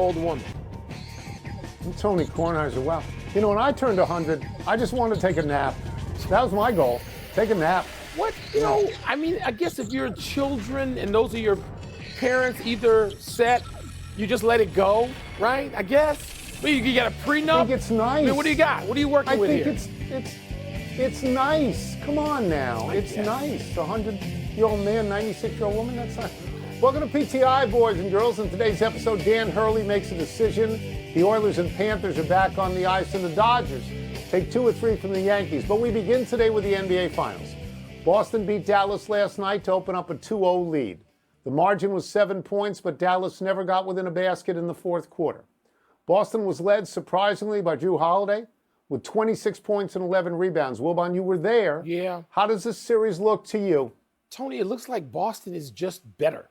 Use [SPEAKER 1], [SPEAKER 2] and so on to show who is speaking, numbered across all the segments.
[SPEAKER 1] old woman.
[SPEAKER 2] I'm Tony Kornheiser. Wow. You know, when I turned 100, I just wanted to take a nap. That was my goal. Take a nap.
[SPEAKER 1] What? You know, I mean, I guess if you're children and those are your parents either set, you just let it go, right? I guess. But you got a prenup?
[SPEAKER 2] I think it's nice.
[SPEAKER 1] I mean, what do you got? What are you working with here?
[SPEAKER 2] I think it's nice. Come on now. It's nice. A 100-year-old man, 96-year-old woman, that's nice. Welcome to PTI, boys and girls. In today's episode, Dan Hurley makes a decision. The Oilers and Panthers are back on the ice, and the Dodgers take 2 or 3 from the Yankees. But we begin today with the NBA Finals. Boston beat Dallas last night to open up a 2-0 lead. The margin was 7 points, but Dallas never got within a basket in the fourth quarter. Boston was led, surprisingly, by Jrue Holiday with 26 points and 11 rebounds. Wilbon, you were there.
[SPEAKER 1] Yeah.
[SPEAKER 2] How does this series look to you?
[SPEAKER 1] Tony, it looks like Boston is just better.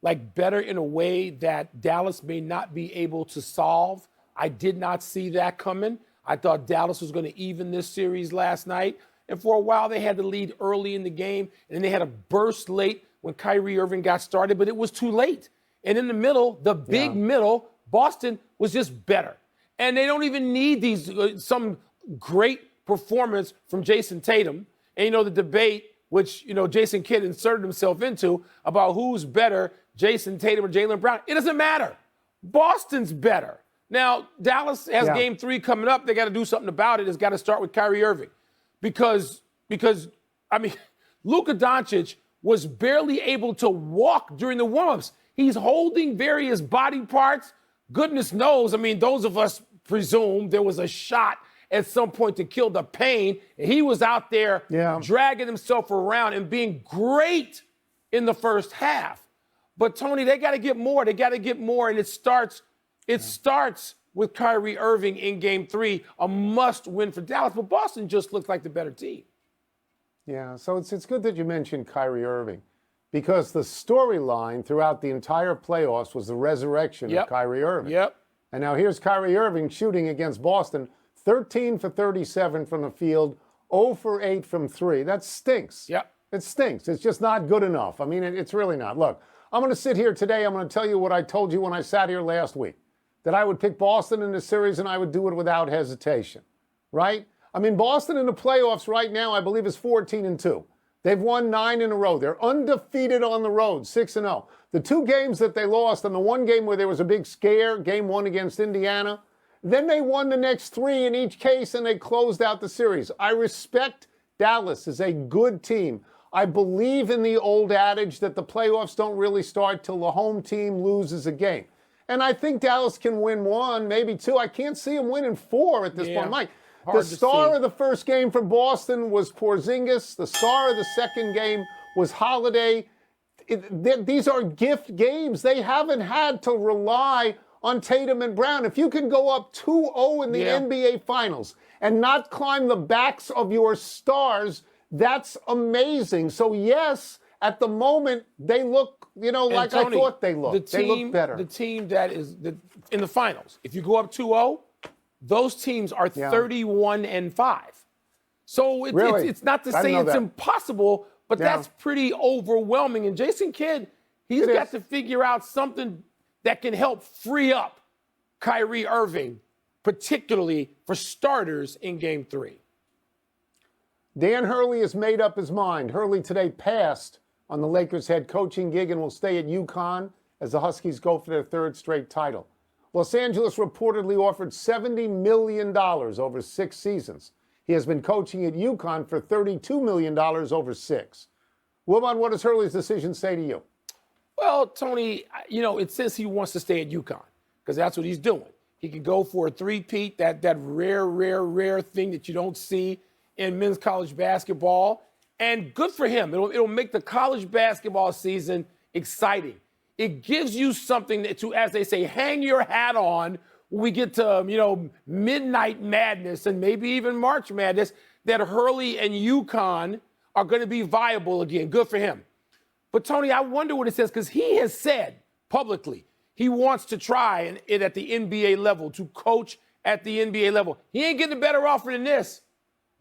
[SPEAKER 1] Like better in a way that Dallas may not be able to solve. I did not see that coming. I thought Dallas was going to even this series last night. And for a while, they had the lead early in the game, and then they had a burst late when Kyrie Irving got started, but it was too late. And in the middle, the big middle, Boston was just better. And they don't even need these some great performance from Jason Tatum. And, you know, the debate, which, you know, Jason Kidd inserted himself into about who's better, Jason Tatum or Jaylen Brown. It doesn't matter. Boston's better. Now, Dallas has game 3 coming up. They got to do something about it. It's got to start with Kyrie Irving. Because I mean, Luka Doncic was barely able to walk during the warm-ups. He's holding various body parts. Goodness knows, I mean, those of us presume there was a shot at some point to kill the pain. And he was out there dragging himself around and being great in the first half. But, Tony, they got to get more. They got to get more, and it starts with Kyrie Irving in Game 3, a must-win for Dallas. But Boston just looks like the better team.
[SPEAKER 2] Yeah, so it's good that you mentioned Kyrie Irving because the storyline throughout the entire playoffs was the resurrection of Kyrie Irving. And now here's Kyrie Irving shooting against Boston, 13 for 37 from the field, 0 for 8 from 3. That stinks. It stinks. It's just not good enough. I mean, it's really not. Look, I'm going to sit here today. I'm going to tell you what I told you when I sat here last week, that I would pick Boston in the series and I would do it without hesitation, right? I mean, Boston in the playoffs right now, I believe, is 14-2. They've won 9 in a row. They're undefeated on the road, 6-0. The 2 games that they lost, and the one game where there was a big scare, Game 1 against Indiana, then they won the next 3 in each case, and they closed out the series. I respect Dallas as a good team. I believe in the old adage that the playoffs don't really start till the home team loses a game. And I think Dallas can win 1, maybe 2. I can't see them winning 4 at this point, Mike. The star of the first game for Boston was Porzingis. The star of the second game was Holiday. These are gift games. They haven't had to rely on Tatum and Brown. If you can go up 2-0 in the NBA Finals and not climb the backs of your stars, that's amazing. So, yes, at the moment, they look, you know, like Tony, I thought they looked. They look better.
[SPEAKER 1] The team that is in the finals, if you go up 2-0, those teams are 31-5. So it's not to say it's impossible, but that's pretty overwhelming. And Jason Kidd, he's got to figure out something that can help free up Kyrie Irving, particularly for starters in Game 3.
[SPEAKER 2] Dan Hurley has made up his mind. Hurley today passed on the Lakers head coaching gig and will stay at UConn as the Huskies go for their 3rd straight title. Los Angeles reportedly offered $70 million over 6 seasons. He has been coaching at UConn for $32 million over 6. Wilbon, what does Hurley's decision say to you?
[SPEAKER 1] Well, Tony, you know, it says he wants to stay at UConn because that's what he's doing. He can go for a three-peat, that rare thing that you don't see in men's college basketball. And good for him. It'll make the college basketball season exciting. It gives you something to, as they say, hang your hat on when we get to, you know, midnight madness and maybe even March madness, that Hurley and UConn are going to be viable again. Good for him. But, Tony, I wonder what it says, because he has said publicly he wants to try it at the NBA level, to coach at the NBA level. He ain't getting a better offer than this.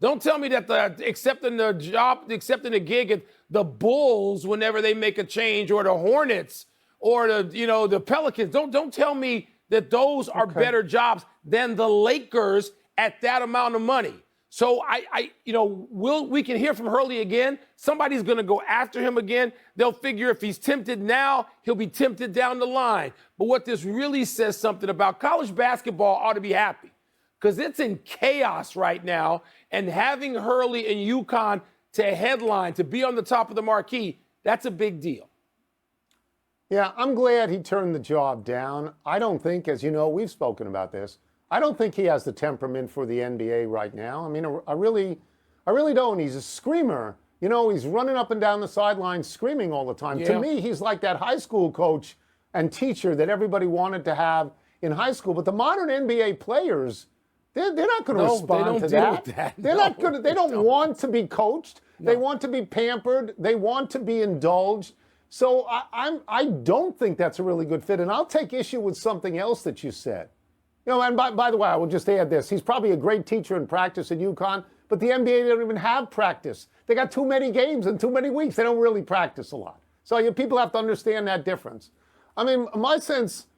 [SPEAKER 1] Don't tell me that accepting the gig at the Bulls whenever they make a change, or the Hornets, or the Pelicans. Don't tell me that those are better jobs than the Lakers at that amount of money. So we can hear from Hurley again. Somebody's going to go after him again. They'll figure if he's tempted now, he'll be tempted down the line. But what this really says something about college basketball ought to be happy because it's in chaos right now. And having Hurley and UConn to headline, to be on the top of the marquee, that's a big deal.
[SPEAKER 2] Yeah, I'm glad he turned the job down. I don't think, as you know, we've spoken about this, I don't think he has the temperament for the NBA right now. I mean, I really don't. He's a screamer. You know, he's running up and down the sidelines screaming all the time. Yeah. To me, he's like that high school coach and teacher that everybody wanted to have in high school. But the modern NBA players, they're not going to respond to that. They're not going to. They don't want to be coached. No. They want to be pampered. They want to be indulged. So I don't think that's a really good fit. And I'll take issue with something else that you said. You know, and by the way, I will just add this. He's probably a great teacher in practice at UConn, but the NBA, they don't even have practice. They got too many games in too many weeks. They don't really practice a lot. So people have to understand that difference. I mean, my sense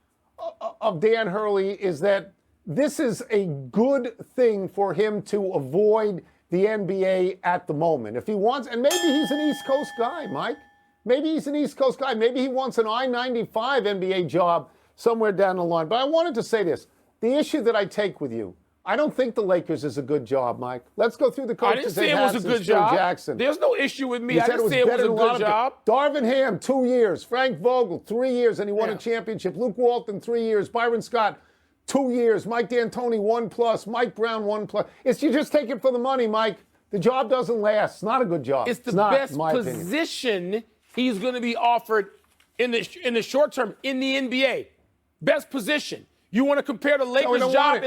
[SPEAKER 2] of Dan Hurley is that this is a good thing for him to avoid the NBA at the moment. If he wants, and maybe he's an East Coast guy, Mike. Maybe he's an East Coast guy. Maybe he wants an I-95 NBA job somewhere down the line. But I wanted to say this. The issue that I take with you, I don't think the Lakers is a good job, Mike. Let's go through the coaches.
[SPEAKER 1] I didn't say it was a good job.
[SPEAKER 2] Jackson.
[SPEAKER 1] There's no issue with me. I didn't say it was a good job.
[SPEAKER 2] Darvin Ham, 2 years. Frank Vogel, 3 years, and he won a championship. Luke Walton, 3 years. Byron Scott, 2 years. Mike D'Antoni, 1+. Mike Brown, 1+. It's you just take it for the money, Mike. The job doesn't last. It's not a good job.
[SPEAKER 1] It's the best position he's going to be offered in the short term in the NBA. Best position. You want to compare the Lakers' job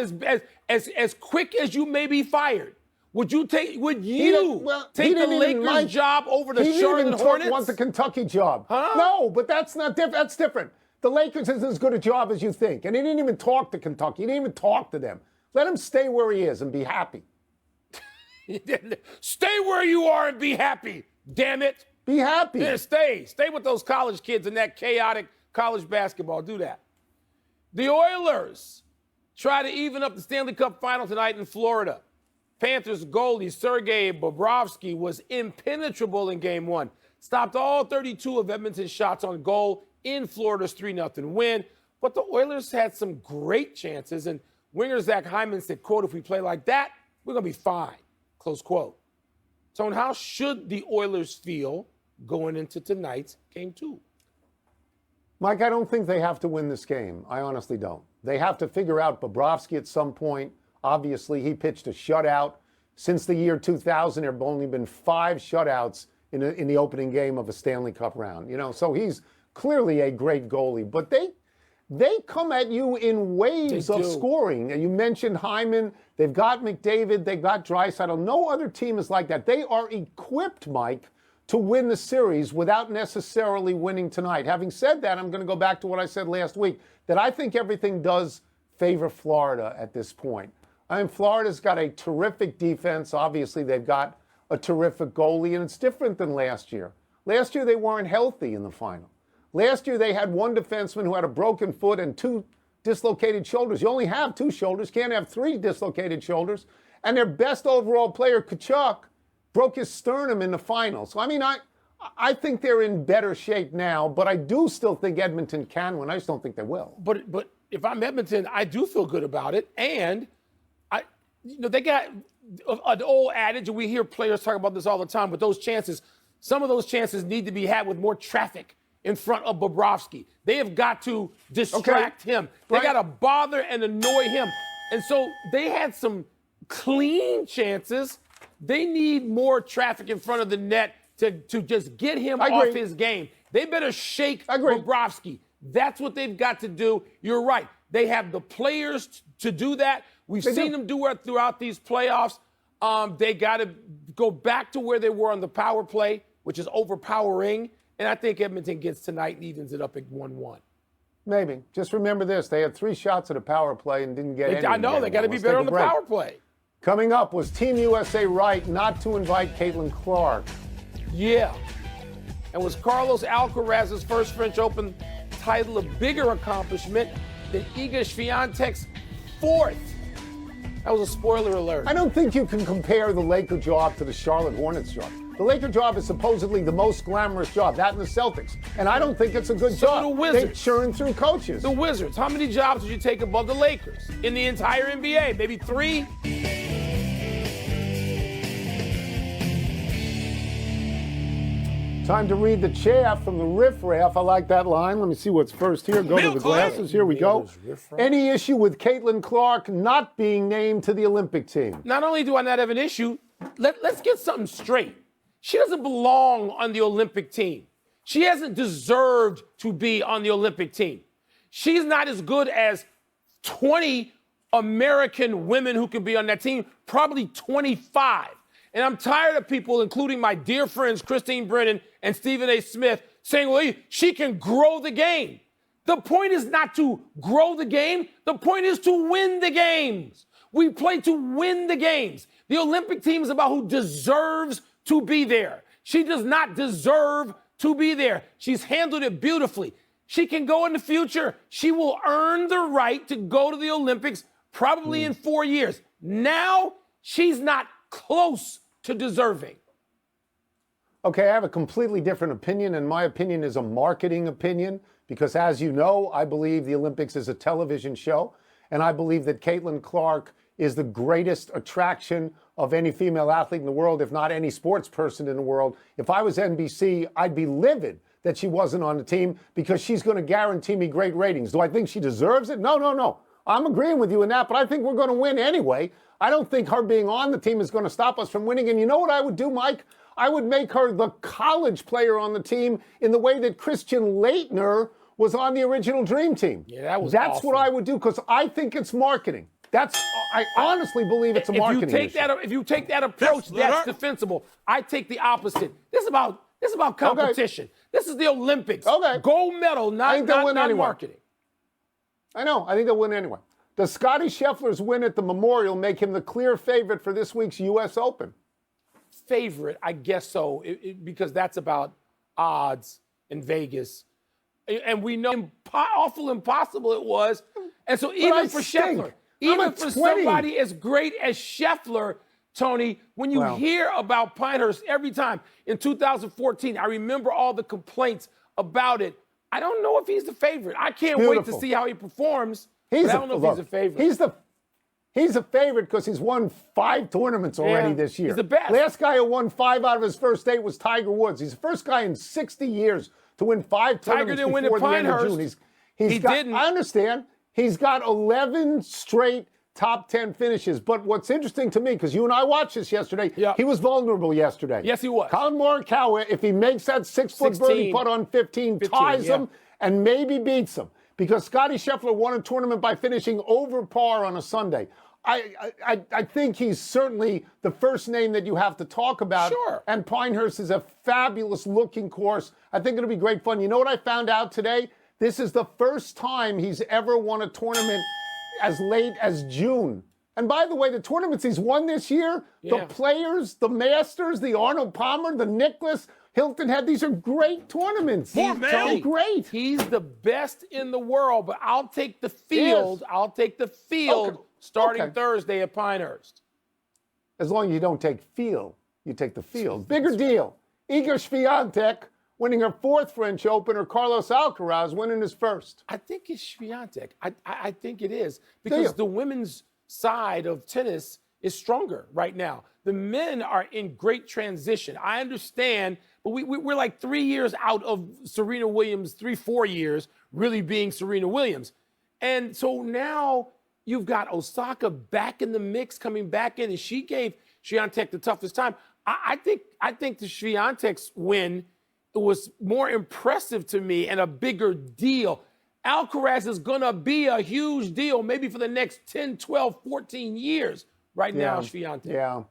[SPEAKER 1] as quick as you may be fired? Would you take the Lakers' job over the Charlotte Hornets?
[SPEAKER 2] He wants the Kentucky job.
[SPEAKER 1] Huh?
[SPEAKER 2] No, but that's not different. That's different. The Lakers isn't as good a job as you think, and he didn't even talk to Kentucky. He didn't even talk to them. Let him stay where he is and be happy.
[SPEAKER 1] Stay where you are and be happy. Damn it.
[SPEAKER 2] Be happy.
[SPEAKER 1] Yeah, stay with those college kids in that chaotic college basketball. Do that. The Oilers try to even up the Stanley Cup final tonight in Florida. Panthers goalie Sergei Bobrovsky was impenetrable in Game 1. Stopped all 32 of Edmonton's shots on goal in Florida's 3-0 win. But the Oilers had some great chances, and winger Zach Hyman said, quote, "If we play like that, we're going to be fine," close quote. Tone, how should the Oilers feel going into tonight's Game 2?
[SPEAKER 2] Mike, I don't think they have to win this game. I honestly don't. They have to figure out Bobrovsky at some point. Obviously, he pitched a shutout. Since the year 2000, there have only been 5 shutouts in the opening game of a Stanley Cup round. You know, so he's clearly a great goalie. But they come at you in waves of scoring. And you mentioned Hyman. They've got McDavid. They've got Draisaitl. No other team is like that. They are equipped, Mike, to win the series without necessarily winning tonight. Having said that, I'm going to go back to what I said last week, that I think everything does favor Florida at this point. I mean, Florida's got a terrific defense. Obviously, they've got a terrific goalie, and it's different than last year. Last year, they weren't healthy in the final. Last year, they had one defenseman who had a broken foot and 2 dislocated shoulders. You only have 2 shoulders, can't have 3 dislocated shoulders. And their best overall player, Kachuk, broke his sternum in the final. So, I mean, I think they're in better shape now, but I do still think Edmonton can win. I just don't think they will.
[SPEAKER 1] But if I'm Edmonton, I do feel good about it. And, they got an old adage, and we hear players talk about this all the time, but those chances, some of those chances need to be had with more traffic in front of Bobrovsky. They have got to distract him. They got to bother and annoy him. And so they had some clean chances. They need more traffic in front of the net to just get him off his game. They better shake Bobrovsky. That's what they've got to do. You're right. They have the players to do that. We've seen them do it throughout these playoffs. They got to go back to where they were on the power play, which is overpowering. And I think Edmonton gets tonight and evens it up at 1-1.
[SPEAKER 2] Maybe. Just remember this. They had 3 shots at a power play and didn't get any.
[SPEAKER 1] I know. They got to be better on the power play.
[SPEAKER 2] Coming up, was Team USA right not to invite Caitlin Clark?
[SPEAKER 1] Yeah. And was Carlos Alcaraz's first French Open title a bigger accomplishment than Iga Swiatek's fourth. That was a spoiler alert.
[SPEAKER 2] I don't think you can compare the Laker job to the Charlotte Hornets job. The Laker job is supposedly the most glamorous job, that and the Celtics. And I don't think it's a good job.
[SPEAKER 1] The Wizards.
[SPEAKER 2] They churn through coaches.
[SPEAKER 1] The Wizards. How many jobs would you take above the Lakers in the entire NBA? Maybe 3?
[SPEAKER 2] Time to read the chaff from the riffraff. I like that line. Let me see what's first here. Go to the glasses. Here we go. Any issue with Caitlin Clark not being named to the Olympic team?
[SPEAKER 1] Not only do I not have an issue, let's get something straight. She doesn't belong on the Olympic team. She hasn't deserved to be on the Olympic team. She's not as good as 20 American women who can be on that team, probably 25. And I'm tired of people, including my dear friends Christine Brennan and Stephen A. Smith, saying, well, she can grow the game. The point is not to grow the game. The point is to win the games. We play to win the games. The Olympic team is about who deserves to be there. She does not deserve to be there. She's handled it beautifully. She can go in the future. She will earn the right to go to the Olympics probably in 4 years. Now, she's not close to deserving.
[SPEAKER 2] Okay, I have a completely different opinion, and my opinion is a marketing opinion because, as you know, I believe the Olympics is a television show, and I believe that Caitlin Clark is the greatest attraction of any female athlete in the world, if not any sports person in the world. If I was NBC, I'd be livid that she wasn't on the team because she's going to guarantee me great ratings. Do I think she deserves it? No. I'm agreeing with you in that, but I think we're going to win anyway. I don't think her being on the team is going to stop us from winning. And you know what I would do, Mike? I would make her the college player on the team in the way that Christian Laettner was on the original Dream Team.
[SPEAKER 1] Yeah,
[SPEAKER 2] That's
[SPEAKER 1] awesome.
[SPEAKER 2] what I would do because I think it's marketing. I honestly believe it's a marketing issue.
[SPEAKER 1] If you take that approach, that's defensible. I take the opposite. This is about competition. Okay. This is the Olympics.
[SPEAKER 2] Okay.
[SPEAKER 1] Gold medal, not marketing.
[SPEAKER 2] I know. I think they'll win anyway. Does Scottie Scheffler's win at the Memorial make him the clear favorite for this week's U.S. Open?
[SPEAKER 1] Favorite, I guess so, because that's about odds in Vegas. And we know how awful impossible it was. And so even for Scheffler, even for somebody as great as Scheffler, Tony, when you hear about Pinehurst every time in 2014, I remember all the complaints about it. I don't know if he's the favorite. I can't wait to see how he performs. I don't know if he's a favorite.
[SPEAKER 2] He's a favorite because he's won 5 tournaments already this year.
[SPEAKER 1] He's the best.
[SPEAKER 2] Last guy who won 5 out of his first 8 was Tiger Woods. He's the first guy in 60 years to win 5 tournaments before the end of June. He didn't. I understand. He's got 11 straight top 10 finishes. But what's interesting to me, because you and I watched this yesterday, he was vulnerable yesterday.
[SPEAKER 1] Yes, he was.
[SPEAKER 2] Colin Morikawa, if he makes that 6-foot birdie putt on 15, ties him and maybe beats him. Because Scottie Scheffler won a tournament by finishing over par on a Sunday. I think he's certainly the first name that you have to talk about.
[SPEAKER 1] Sure.
[SPEAKER 2] And Pinehurst is a fabulous looking course. I think it'll be great fun. You know what I found out today? This is the first time he's ever won a tournament as late as June. And by the way, the tournaments he's won this year, the Players, the Masters, the Arnold Palmer, the Nicklaus, Hilton Head, these are great tournaments. He's great.
[SPEAKER 1] He's the best in the world, but I'll take the field. I'll take the field starting Thursday at Pinehurst.
[SPEAKER 2] As long as you don't take field, you take the field. Bigger deal. Iga Swiatek winning her 4th French Open, or Carlos Alcaraz winning his 1st?
[SPEAKER 1] I think it's Swiatek. I think it is because the women's side of tennis is stronger right now. The men are in great transition. I understand, but we're like 3 years out of Serena Williams, 4 years really being Serena Williams. And so now you've got Osaka back in the mix, coming back in, and she gave Swiatek the toughest time. I think the Swiatek's win was more impressive to me and a bigger deal. Alcaraz is going to be a huge deal maybe for the next 10, 12, 14 years. Right now, Swiatek.
[SPEAKER 2] Yeah.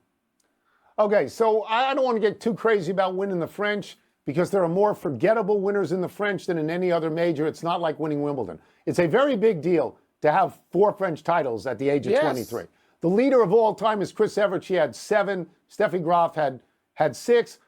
[SPEAKER 2] Okay, so I don't want to get too crazy about winning the French because there are more forgettable winners in the French than in any other major. It's not like winning Wimbledon. It's a very big deal to have 4 French titles at the age of 23. The leader of all time is Chris Evert. She had 7. Steffi Graf had 6.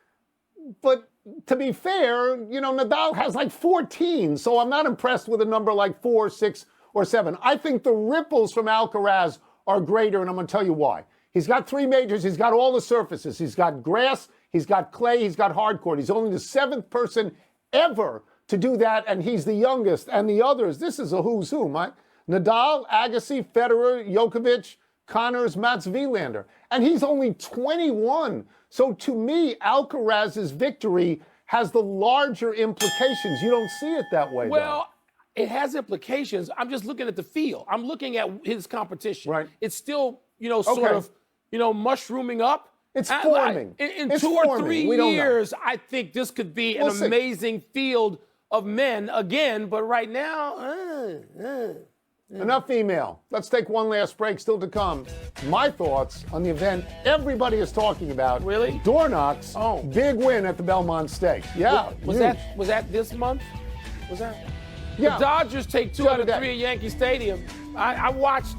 [SPEAKER 2] But to be fair, Nadal has like 14. So I'm not impressed with a number like 4, 6, or 7. I think the ripples from Alcaraz are greater, and I'm going to tell you why. He's got 3 majors. He's got all the surfaces. He's got grass. He's got clay. He's got hard court. He's only the 7th person ever to do that, and he's the youngest. And the others, this is a who's who, Mike. Nadal, Agassi, Federer, Djokovic, Connors, Mats Wilander. And he's only 21. So to me, Alcaraz's victory has the larger implications. You don't see it that way,
[SPEAKER 1] well, it has implications. I'm just looking at the field. I'm looking at his competition.
[SPEAKER 2] Right.
[SPEAKER 1] It's still, sort of, mushrooming up.
[SPEAKER 2] It's forming.
[SPEAKER 1] In
[SPEAKER 2] it's
[SPEAKER 1] 2 or 3 years,
[SPEAKER 2] know.
[SPEAKER 1] I think this could be an amazing field of men again. But right now,
[SPEAKER 2] Enough email. Let's take one last break. Still to come, my thoughts on the event everybody is talking about.
[SPEAKER 1] Really?
[SPEAKER 2] Door knocks.
[SPEAKER 1] Oh.
[SPEAKER 2] Big win at the Belmont Stakes. Yeah.
[SPEAKER 1] Was that this month? Was that?
[SPEAKER 2] Yeah.
[SPEAKER 1] The Dodgers take 2 out of 3 at Yankee Stadium. I watched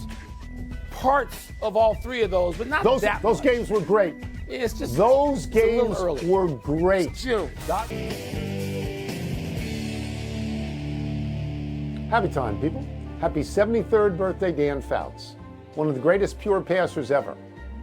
[SPEAKER 1] parts of all 3 of those, but not
[SPEAKER 2] those
[SPEAKER 1] that
[SPEAKER 2] Those
[SPEAKER 1] much.
[SPEAKER 2] games were great.
[SPEAKER 1] It's just
[SPEAKER 2] those games
[SPEAKER 1] early.
[SPEAKER 2] were great.
[SPEAKER 1] It's June.
[SPEAKER 2] Happy time, people. Happy 73rd birthday, Dan Fouts. One of the greatest pure passers ever.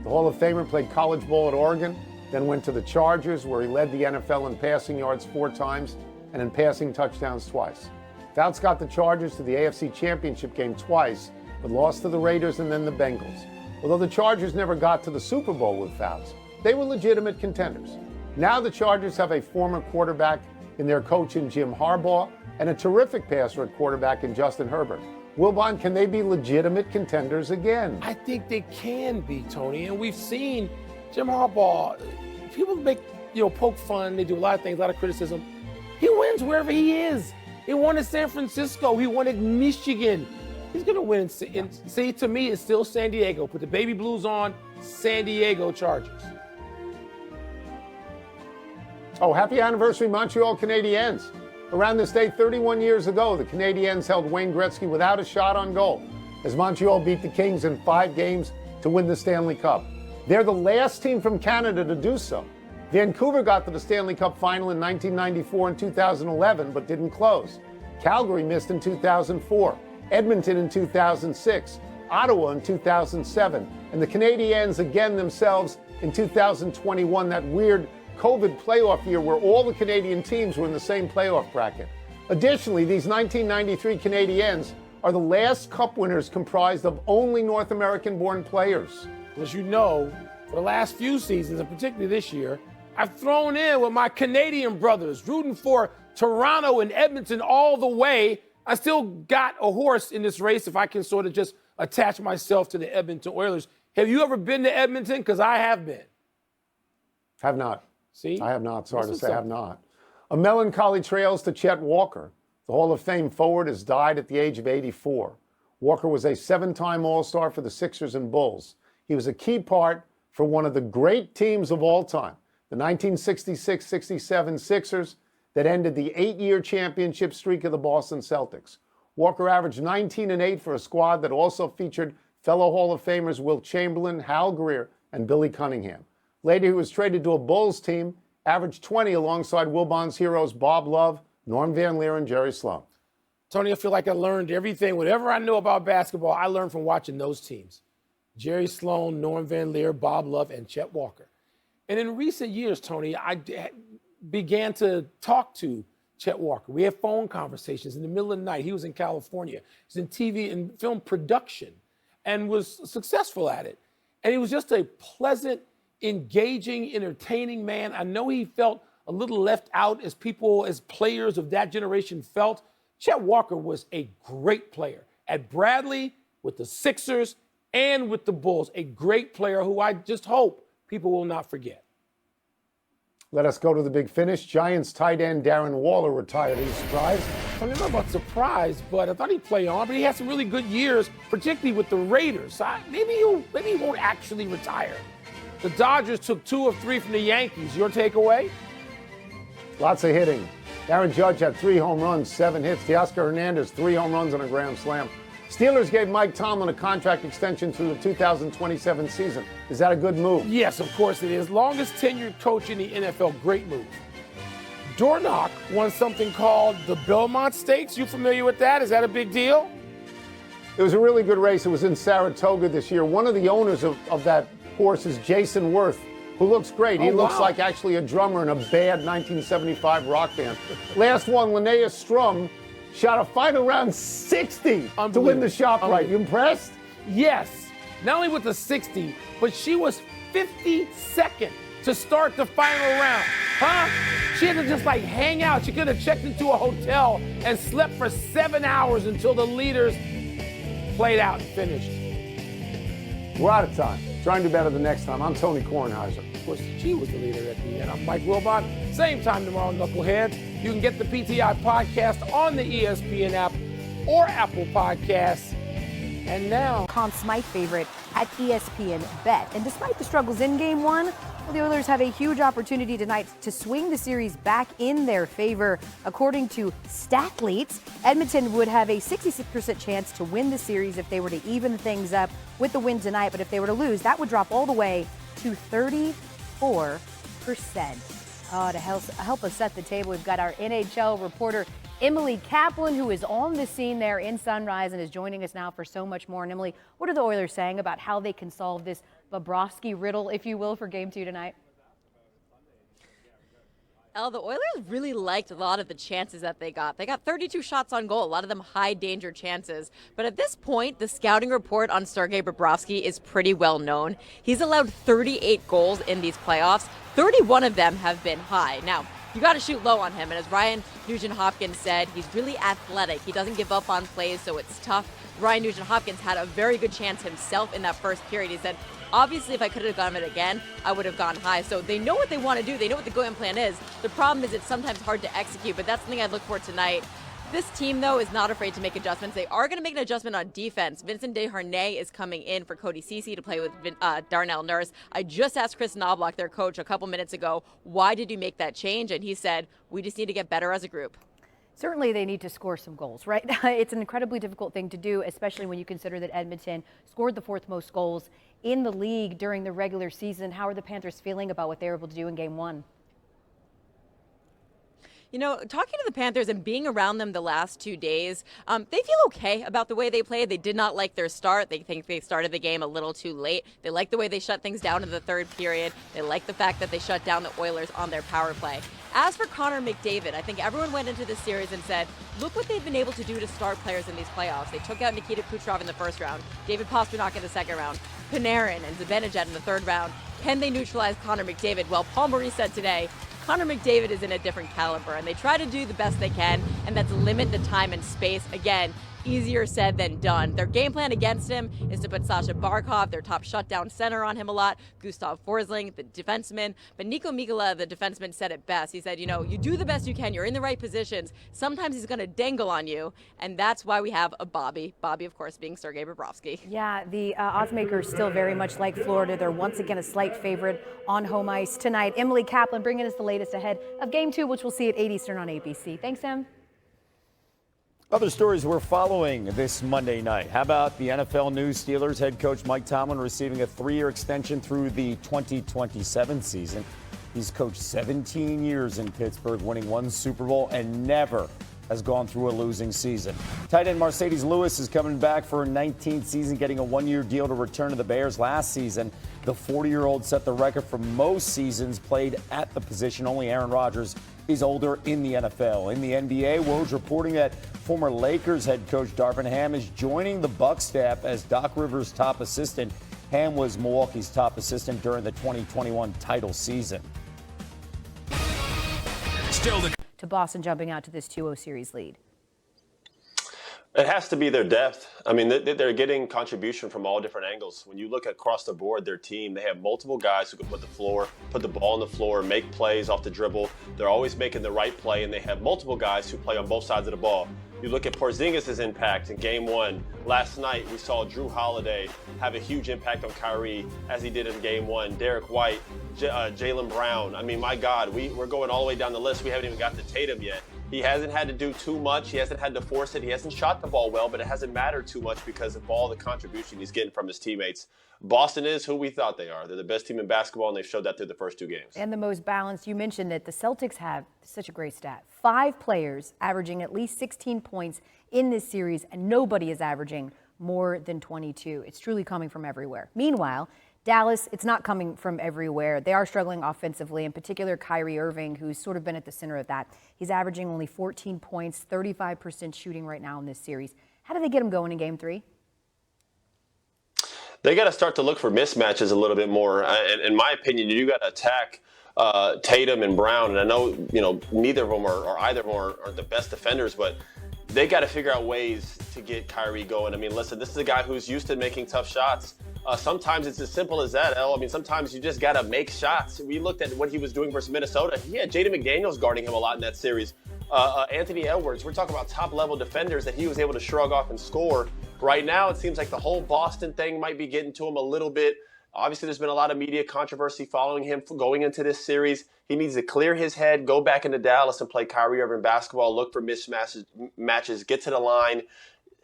[SPEAKER 2] The Hall of Famer played college ball at Oregon, then went to the Chargers, where he led the NFL in passing yards 4 times and in passing touchdowns twice. Fouts got the Chargers to the AFC Championship game twice, but lost to the Raiders and then the Bengals. Although the Chargers never got to the Super Bowl with Fouts, they were legitimate contenders. Now the Chargers have a former quarterback in their coach in Jim Harbaugh and a terrific passer at quarterback in Justin Herbert. Wilbon, can they be legitimate contenders again?
[SPEAKER 1] I think they can be, Tony. And we've seen Jim Harbaugh, people make, poke fun. They do a lot of things, a lot of criticism. He wins wherever he is. He won at San Francisco. He won at Michigan. He's going to win. And see, to me, it's still San Diego. Put the baby blues on, San Diego Chargers.
[SPEAKER 2] Oh, happy anniversary, Montreal Canadiens. Around this day 31 years ago, the Canadiens held Wayne Gretzky without a shot on goal as Montreal beat the Kings in 5 games to win the Stanley Cup. They're the last team from Canada to do so. Vancouver got to the Stanley Cup final in 1994 and 2011, but didn't close. Calgary missed in 2004, Edmonton in 2006, Ottawa in 2007, and the Canadiens again themselves in 2021, that weird COVID playoff year where all the Canadian teams were in the same playoff bracket. Additionally, these 1993 Canadiens are the last Cup winners comprised of only North American-born players.
[SPEAKER 1] As you know, for the last few seasons, and particularly this year, I've thrown in with my Canadian brothers, rooting for Toronto and Edmonton all the way. I still got a horse in this race if I can sort of just attach myself to the Edmonton Oilers. Have you ever been to Edmonton? Because I have been.
[SPEAKER 2] Have not.
[SPEAKER 1] See?
[SPEAKER 2] I have not. Sorry to say, I have not. A melancholy trails to Chet Walker. The Hall of Fame forward has died at the age of 84. Walker was a 7-time All-Star for the Sixers and Bulls. He was a key part for one of the great teams of all time, the 1966-67 Sixers, that ended the 8-year championship streak of the Boston Celtics. Walker averaged 19 and 8 for a squad that also featured fellow Hall of Famers Wilt Chamberlain, Hal Greer, and Billy Cunningham. Later, he was traded to a Bulls team, averaged 20 alongside Wilbon's heroes Bob Love, Norm Van Leer, and Jerry Sloan.
[SPEAKER 1] Tony, I feel like I learned everything. Whatever I know about basketball, I learned from watching those teams. Jerry Sloan, Norm Van Leer, Bob Love, and Chet Walker. And in recent years, Tony, I began to talk to Chet Walker. We had phone conversations in the middle of the night. He was in California. He was in TV and film production and was successful at it. And he was just a pleasant, engaging, entertaining man. I know he felt a little left out as players of that generation felt. Chet Walker was a great player at Bradley, with the Sixers, and with the Bulls. A great player who I just hope people will not forget.
[SPEAKER 2] Let us go to the big finish. Giants tight end Darren Waller retired. Are you surprised?
[SPEAKER 1] I don't know about surprised, but I thought he'd play on. But he had some really good years, particularly with the Raiders. Maybe he won't actually retire. The Dodgers took 2 of 3 from the Yankees. Your takeaway?
[SPEAKER 2] Lots of hitting. Aaron Judge had 3 home runs, 7 hits. Teoscar Hernandez, 3 home runs and a grand slam. Steelers gave Mike Tomlin a contract extension through the 2027 season. Is that a good move?
[SPEAKER 1] Yes, of course it is. Longest tenured coach in the NFL. Great move. Dornock won something called the Belmont Stakes. You familiar with that? Is that a big deal?
[SPEAKER 2] It was a really good race. It was in Saratoga this year. One of the owners of that horse is Jason Worth, who looks great. He looks like actually a drummer in a bad 1975 rock band. Last one, Linnea Strum, shot a final round 60 to win the shop right. You impressed?
[SPEAKER 1] Yes. Not only with the 60, but she was 52nd to start the final round. Huh? She had to just like hang out. She could have checked into a hotel and slept for 7 hours until the leaders played out and finished.
[SPEAKER 2] We're out of time. Trying to do better the next time. I'm Tony Kornheiser.
[SPEAKER 1] Of course, she was the leader at the end. I'm Mike Wilbon. Same time tomorrow, Knuckleheads. You can get the PTI podcast on the ESPN app or Apple Podcasts. And now,
[SPEAKER 3] Conn Smythe favorite at ESPN Bet. And despite the struggles in Game 1, well, the Oilers have a huge opportunity tonight to swing the series back in their favor. According to Statleets, Edmonton would have a 66% chance to win the series if they were to even things up with the win tonight. But if they were to lose, that would drop all the way to 34%. To help us set the table, we've got our NHL reporter, Emily Kaplan, who is on the scene there in Sunrise and is joining us now for so much more. And Emily, what are the Oilers saying about how they can solve this Bobrovsky riddle, if you will, for Game 2 tonight?
[SPEAKER 4] The Oilers really liked a lot of the chances that they got. They got 32 shots on goal, a lot of them high danger chances. But at this point, the scouting report on Sergei Bobrovsky is pretty well known. He's allowed 38 goals in these playoffs. 31 of them have been high. Now, you got to shoot low on him. And as Ryan Nugent-Hopkins said, he's really athletic. He doesn't give up on plays, so it's tough. Ryan Nugent-Hopkins had a very good chance himself in that first period. He said, obviously, if I could have gone it again, I would have gone high. So they know what they want to do. They know what the game plan is. The problem is it's sometimes hard to execute, but that's something I look for tonight. This team, though, is not afraid to make adjustments. They are going to make an adjustment on defense. Vincent Desharnais is coming in for Cody Ceci to play with Darnell Nurse. I just asked Chris Knobloch, their coach, a couple minutes ago, why did you make that change? And he said, we just need to get better as a group.
[SPEAKER 3] Certainly they need to score some goals, right? It's an incredibly difficult thing to do, especially when you consider that Edmonton scored the fourth most goals in the league during the regular season. How are the Panthers feeling about what they were able to do in Game 1?
[SPEAKER 4] You know, talking to the Panthers and being around them the last 2 days, they feel okay about the way they played. They did not like their start. They think they started the game a little too late. They like the way they shut things down in the third period. They like the fact that they shut down the Oilers on their power play. As for Connor McDavid, I think everyone went into this series and said, look what they've been able to do to start players in these playoffs. They took out Nikita Kucherov in the first round, David Pastrnak in the second round, Panarin and Zibanejad in the third round. Can they neutralize Connor McDavid? Well, Paul Maurice said today, Connor McDavid is in a different caliber, and they try to do the best they can, and that's limit the time and space. Again, easier said than done. Their game plan against him is to put Sasha Barkov, their top shutdown center, on him a lot, Gustav Forsling, the defenseman. But Nico Mikkola, the defenseman, said it best. He said, you know, you do the best you can. You're in the right positions. Sometimes he's going to dangle on you, and that's why we have a Bobby. Bobby, of course, being Sergei Bobrovsky.
[SPEAKER 3] Yeah, the oddsmakers still very much like Florida. They're once again a slight favorite on home ice tonight. Emily Kaplan bringing us the latest ahead of Game 2, which we'll see at 8 Eastern on ABC. Thanks, Em.
[SPEAKER 5] Other stories we're following this Monday night. How about the NFL news? Steelers head coach Mike Tomlin receiving a 3-year extension through the 2027 season. He's coached 17 years in Pittsburgh, winning 1 Super Bowl and never has gone through a losing season. Tight end Mercedes Lewis is coming back for her 19th season, getting a 1-year deal to return to the Bears. Last season, the 40-year-old set the record for most seasons played at the position. Only Aaron Rodgers is older in the NFL. In the NBA, Woj reporting that former Lakers head coach Darvin Ham is joining the Bucs staff as Doc Rivers' top assistant. Ham was Milwaukee's top assistant during the 2021 title season.
[SPEAKER 3] To Boston jumping out to this 2-0 series lead.
[SPEAKER 6] It has to be their depth. I mean, they're getting contribution from all different angles. When you look across the board, their team, they have multiple guys who can put the ball on the floor, make plays off the dribble. They're always making the right play, and they have multiple guys who play on both sides of the ball. You look at Porzingis' impact in Game 1. Last night, we saw Drew Holiday have a huge impact on Kyrie as he did in Game 1. Derek White, Jaylen Brown. I mean, my God, we're going all the way down the list. We haven't even got to Tatum yet. He hasn't had to do too much. He hasn't had to force it. He hasn't shot the ball well, but it hasn't mattered too much because of all the contribution he's getting from his teammates. Boston is who we thought they are. They're the best team in basketball, and they've showed that through the first 2 games.
[SPEAKER 3] And the most balanced. You mentioned it. The Celtics have such a great stat. 5 players averaging at least 16 points in this series, and nobody is averaging more than 22. It's truly coming from everywhere. Meanwhile, Dallas, it's not coming from everywhere. They are struggling offensively, in particular Kyrie Irving, who's sort of been at the center of that. He's averaging only 14 points, 35% shooting right now in this series. How do they get him going in Game 3?
[SPEAKER 6] They got to start to look for mismatches a little bit more. In my opinion, you got to attack Tatum and Brown. And I know, neither of them or either of them are the best defenders, but they got to figure out ways to get Kyrie going. I mean, listen, this is a guy who's used to making tough shots. Sometimes it's as simple as that, El. I mean, sometimes you just got to make shots. We looked at what he was doing versus Minnesota. He had Jaden McDaniels guarding him a lot in that series. Anthony Edwards, we're talking about top-level defenders that he was able to shrug off and score. Right now, it seems like the whole Boston thing might be getting to him a little bit. Obviously, there's been a lot of media controversy following him going into this series. He needs to clear his head, go back into Dallas and play Kyrie Irving basketball, look for mismatches, get to the line,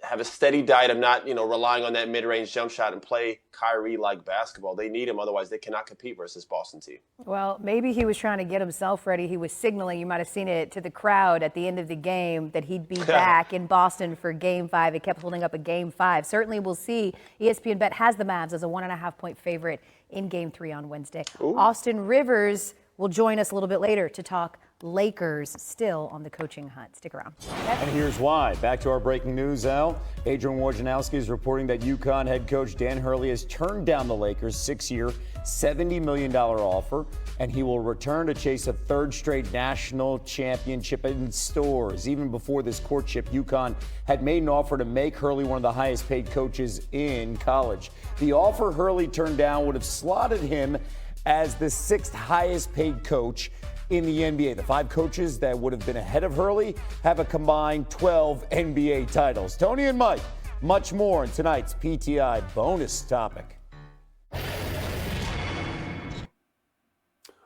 [SPEAKER 6] have a steady diet of not, relying on that mid-range jump shot and play Kyrie-like basketball. They need him, otherwise they cannot compete versus this Boston team.
[SPEAKER 3] Well, maybe he was trying to get himself ready. He was signaling, you might have seen it, to the crowd at the end of the game that he'd be back in Boston for Game 5. It kept holding up a Game 5. Certainly we'll see. ESPN Bet has the Mavs as a 1.5-point favorite in Game 3 on Wednesday. Ooh. Austin Rivers will join us a little bit later to talk Lakers, still on the coaching hunt. Stick around.
[SPEAKER 5] And here's why. Back to our breaking news, Al. Adrian Wojnarowski is reporting that UConn head coach Dan Hurley has turned down the Lakers' 6-year, $70 million offer, and he will return to chase a third straight national championship in stores. Even before this courtship, UConn had made an offer to make Hurley one of the highest paid coaches in college. The offer Hurley turned down would have slotted him as the 6th highest paid coach in the NBA. The 5 coaches that would have been ahead of Hurley have a combined 12 NBA titles. Tony and Mike, much more in tonight's PTI bonus topic.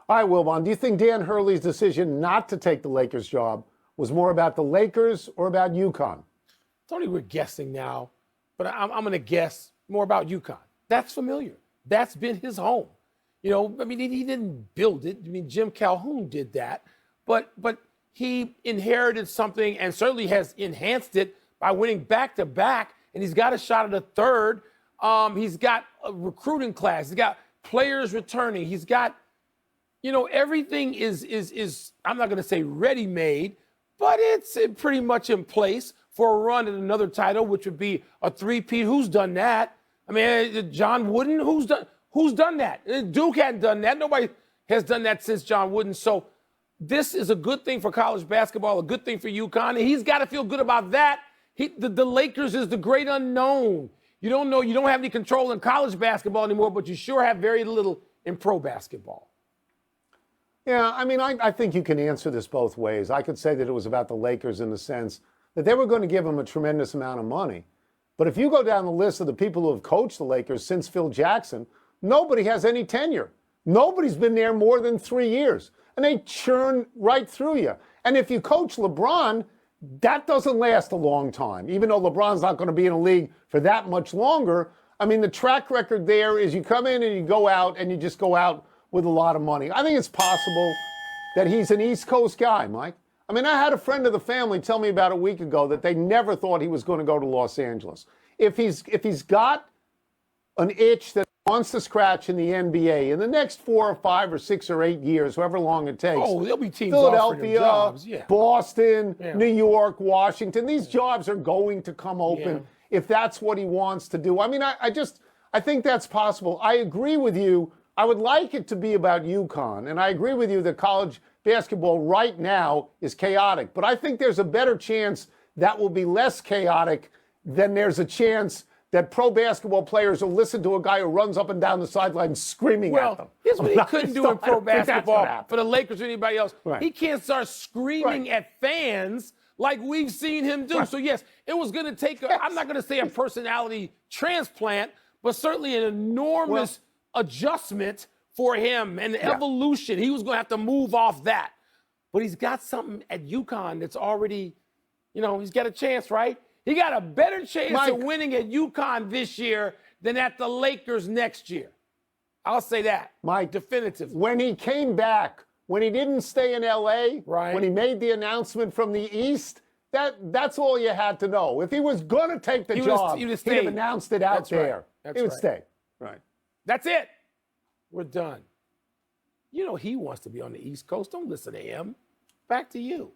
[SPEAKER 2] All right, Wilbon, do you think Dan Hurley's decision not to take the Lakers job was more about the Lakers or about UConn?
[SPEAKER 1] Tony, we're guessing now, but I'm going to guess more about UConn. That's familiar. That's been his home. He didn't build it. Jim Calhoun did that, but he inherited something and certainly has enhanced it by winning back-to-back, and he's got a shot at a third. He's got a recruiting class. He's got players returning. He's got, everything is I'm not going to say ready-made, but it's pretty much in place for a run at another title, which would be a three-peat. Who's done that? John Wooden, Who's done that? Duke hadn't done that. Nobody has done that since John Wooden. So this is a good thing for college basketball, a good thing for UConn, and he's got to feel good about that. The Lakers is the great unknown. You don't know. You don't have any control in college basketball anymore, but you sure have very little in pro basketball.
[SPEAKER 2] Yeah, I think you can answer this both ways. I could say that it was about the Lakers in the sense that they were going to give him a tremendous amount of money. But if you go down the list of the people who have coached the Lakers since Phil Jackson, nobody has any tenure. Nobody's been there more than 3 years. And they churn right through you. And if you coach LeBron, that doesn't last a long time. Even though LeBron's not going to be in a league for that much longer, the track record there is you come in and you go out and you just go out with a lot of money. I think it's possible that he's an East Coast guy, Mike. I had a friend of the family tell me about a week ago that they never thought he was going to go to Los Angeles. If he's got an itch that wants to scratch in the NBA in the next 4 or 5 or 6 or 8 years, however long it takes.
[SPEAKER 1] Oh, there'll be teams
[SPEAKER 2] Philadelphia,
[SPEAKER 1] jobs. Yeah.
[SPEAKER 2] Boston, New York, Washington. These jobs are going to come open if that's what he wants to do. I think that's possible. I agree with you. I would like it to be about UConn, and I agree with you that college basketball right now is chaotic. But I think there's a better chance that will be less chaotic than there's a chance that pro basketball players will listen to a guy who runs up and down the sideline screaming at them.
[SPEAKER 1] Here's what he couldn't do in pro basketball for the Lakers or anybody else.
[SPEAKER 2] Right.
[SPEAKER 1] He can't start screaming at fans like we've seen him do. Right. So, yes, it was going to take, I'm not going to say a personality transplant, but certainly an enormous adjustment for him and evolution. He was going to have to move off that. But he's got something at UConn that's already, he's got a chance, right? He got a better chance of winning at UConn this year than at the Lakers next year. I'll say that.
[SPEAKER 2] Mike,
[SPEAKER 1] definitively.
[SPEAKER 2] When he came back, when he didn't stay in L.A., when he made the announcement from the East, That's all you had to know. If he was going to take the job, he'd have announced it out there.
[SPEAKER 1] That's
[SPEAKER 2] he would
[SPEAKER 1] right.
[SPEAKER 2] stay. Right.
[SPEAKER 1] That's it. We're done. You know he wants to be on the East Coast. Don't listen to him. Back to you.